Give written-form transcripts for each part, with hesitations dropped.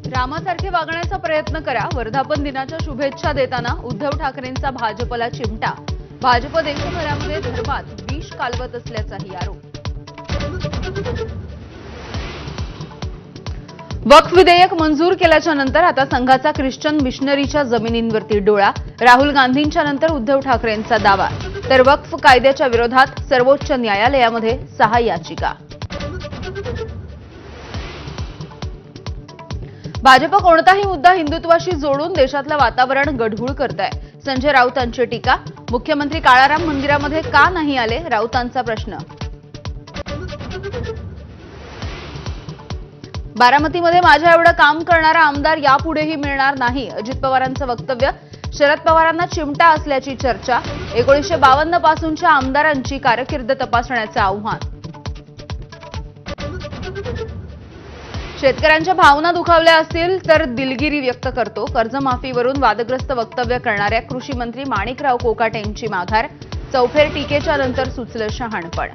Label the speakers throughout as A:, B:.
A: रामासारखे वागण्याचा प्रयत्न करा, वर्धापन दिनाच्या शुभेच्छा देताना उद्धव ठाकरेंचा भाजपला चिमटा. भाजप देशभरामध्ये धर्मात विष कालवत असल्याचाही आरोप. वक्फ विधेयक मंजूर केल्याच्या नंतर आता संघाचा ख्रिश्चन मिशनरीच्या जमिनींवरती डोळा. राहुल गांधींच्या नंतर उद्धव ठाकरेंचा दावा. तर वक्फ कायद्याच्या विरोधात सर्वोच्च न्यायालयामध्ये 6 याचिका. भाजप कोणताही मुद्दा हिंदुत्वाशी जोडून देशातलं वातावरण गढूळ करताय. संजय राऊतांची टीका. मुख्यमंत्री काळाराम मंदिरामध्ये का नाही आले, राऊतांचा प्रश्न. बारामतीमध्ये माझ्या एवढं काम करणारा आमदार यापुढेही मिळणार नाही, अजित पवारांचं वक्तव्य. शरद पवारांना चिमटा असल्याची चर्चा. 1952 पासूनच्या आमदारांची कारकीर्द तपासण्याचं आव्हान. शेतकऱ्यांच्या भावना दुखावल्या असतील तर दिलगिरी व्यक्त करतो. कर्जमाफीवरून वादग्रस्त वक्तव्य करणाऱ्या कृषी मंत्री माणिकराव कोकाटेंची माघार. चौफेर टीकेच्या नंतर सुचलं शहाणपण.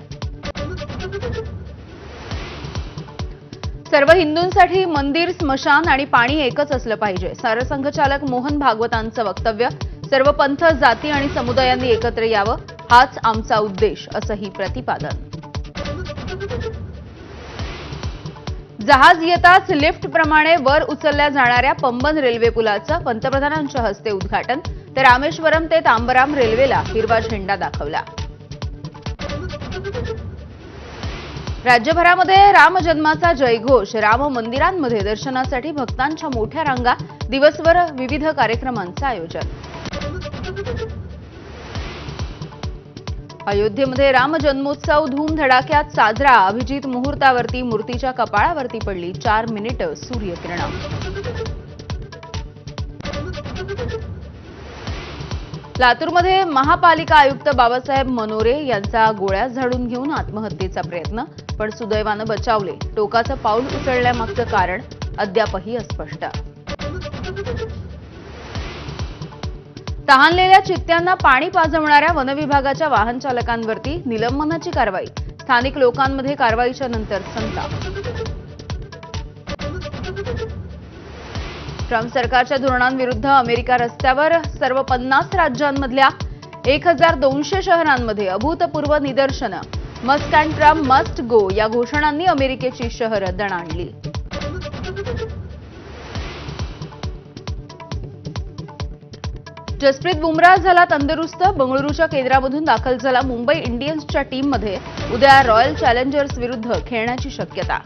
A: सर्व हिंदूंसाठी मंदिर, स्मशान आणि पाणी एकच असलं पाहिजे, सरसंघचालक मोहन भागवतांचं वक्तव्य. सर्व पंथ, जाती आणि समुदायांनी एकत्र यावं, हाच आमचा उद्देश, असंही प्रतिपादन. जहाज येताच लिफ्टप्रमाणे वर उचलल्या जाणाऱ्या पंबन रेल्वे पुलाचं पंतप्रधानांच्या हस्ते उद्घाटन. तर रामेश्वरम ते तांबराम रेल्वेला हिरवा झेंडा दाखवला. राज्यभरामध्ये रामजन्माचा जयघोष. राम मंदिरांमध्ये दर्शनासाठी भक्तांच्या मोठ्या रांगा. दिवसभर विविध कार्यक्रमांचं आयोजन. अयोध्येमध्ये राम जन्मोत्सव धूमधडाक्यात साजरा. अभिजित मुहूर्तावरती मूर्तीच्या कपाळावरती पडली 4 मिनिटं सूर्यकिरणं. लातूरमध्ये महापालिका आयुक्त बाबासाहेब मनोरे यांचा गोळ्या झाडून घेऊन आत्महत्येचा प्रयत्न, पण सुदैवानं बचावले. टोकाचं पाऊल उचलण्यामागचं कारण अद्यापही अस्पष्ट. तहानलेल्या चित्त्यांना पाणी पाजवणाऱ्या वनविभागाच्या वाहन चालकांवरती निलंबनाची कारवाई. स्थानिक लोकांमध्ये कारवाईच्या नंतर संताप. ट्रम्प सरकारच्या धोरणांविरुद्ध अमेरिका रस्त्यावर. सर्व 50 राज्यांमधल्या 1200 शहरांमध्ये अभूतपूर्व निदर्शनं. Musk and Trump must go या घोषणांनी अमेरिकेची शहरं दणाणली. जसप्रीत बुमराह झाला तंदुरुस्त. बंगळुरूच्या केंद्रामधून दाखल झाला मुंबई इंडियन्सच्या टीममध्ये. उद्या रॉयल चॅलेंजर्स विरुद्ध खेळण्याची शक्यता.